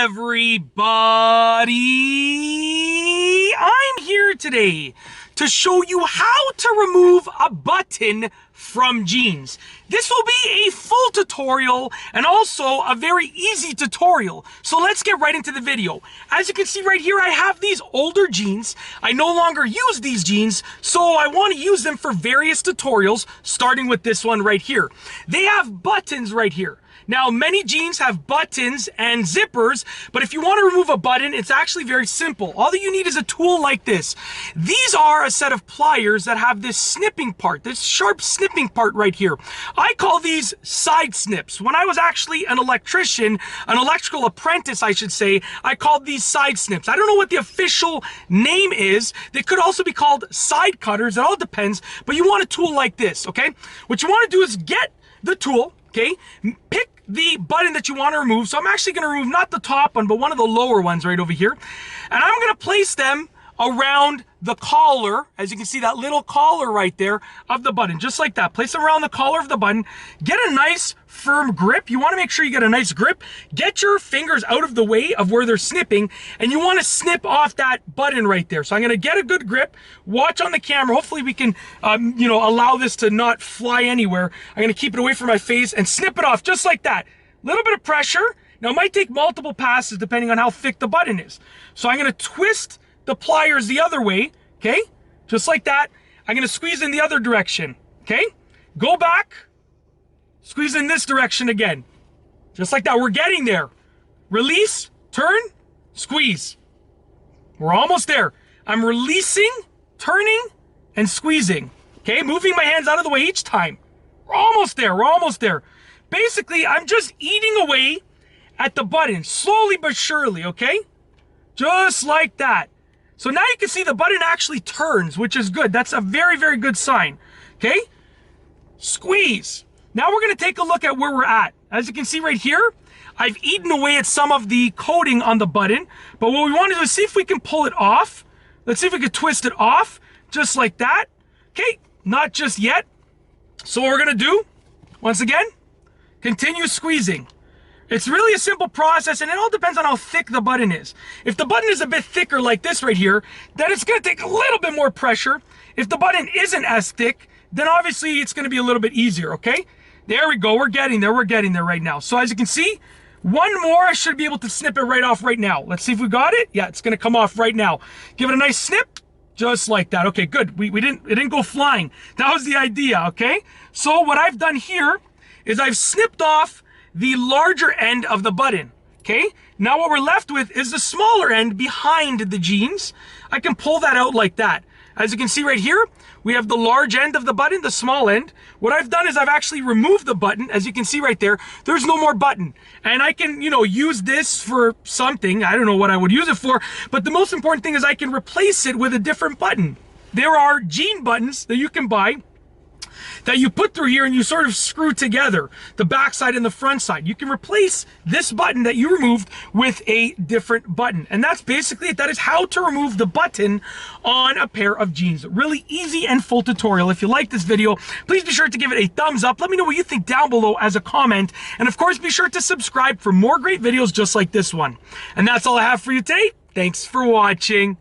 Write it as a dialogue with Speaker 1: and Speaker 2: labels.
Speaker 1: everybody! I'm here today to show you how to remove a button from jeans. This will be a full tutorial and also a very easy tutorial. So let's get right into the video. As you can see right here, I have these older jeans. I no longer use these jeans, so I want to use them for various tutorials, starting with this one right here. They have buttons right here. Now, many jeans have buttons and zippers, but if you want to remove a button, it's actually very simple. All that you need is a tool like this. These are a set of pliers that have this snipping part, this sharp snipping part right here. I call these side snips. When I was actually an electrician, an electrical apprentice, I should say, I called these side snips. I don't know what the official name is. They could also be called side cutters. It all depends, but you want a tool like this, okay? What you want to do is get the tool, okay? Pick the button that you want to remove. So I'm actually going to remove not the top one, but one of the lower ones right over here. And I'm going to place them around the collar. As you can see, that little collar right there of the button, just like that. Place them around the collar of the button. Get a nice firm grip. You want to make sure you get a nice grip. Get your fingers out of the way of where they're snipping, and you want to snip off that button right there. So I'm going to get a good grip. Watch on the camera. Hopefully we can, allow this to not fly anywhere. I'm going to keep it away from my face and snip it off just like that. Little bit of pressure. Now it might take multiple passes depending on how thick the button is. So I'm going to twist the pliers the other way, okay? Just like that. I'm going to squeeze in the other direction, okay? Go back, squeeze in this direction again. Just like that. We're getting there. Release, turn, squeeze. We're almost there. I'm releasing, turning, and squeezing, okay? Moving my hands out of the way each time. We're almost there. We're almost there. Basically, I'm just eating away at the button, slowly but surely, okay? Just like that. So now you can see the button actually turns, which is good. That's a very, very good sign, okay? Squeeze. Now we're going to take a look at where we're at. As you can see right here, I've eaten away at some of the coating on the button, but what we want to do is see if we can pull it off. Let's see if we can twist it off, just like that. Okay, not just yet. So what we're going to do, once again, continue squeezing. It's really a simple process, and it all depends on how thick the button is. If the button is a bit thicker like this right here, then it's going to take a little bit more pressure. If the button isn't as thick, then obviously it's going to be a little bit easier, okay? There we go. We're getting there. We're getting there right now. So as you can see, one more, I should be able to snip it right off right now. Let's see if we got it. Yeah, it's going to come off right now. Give it a nice snip, just like that. Okay, good. It didn't go flying. That was the idea, okay? So what I've done here is I've snipped off the larger end of the button, okay? Now what we're left with is the smaller end behind the jeans. I can pull that out like that. As you can see right here, we have the large end of the button, the small end. What I've done is I've actually removed the button. As you can see right there, there's no more button. And I can, use this for something. I don't know what I would use it for, but the most important thing is I can replace it with a different button. There are jean buttons that you can buy that you put through here and you sort of screw together the back side and the front side. You can replace this button that you removed with a different button. And that's basically it. That is how to remove the button on a pair of jeans. Really easy and full tutorial. If you like this video, please be sure to give it a thumbs up. Let me know what you think down below as a comment. And of course, be sure to subscribe for more great videos just like this one. And that's all I have for you today. Thanks for watching.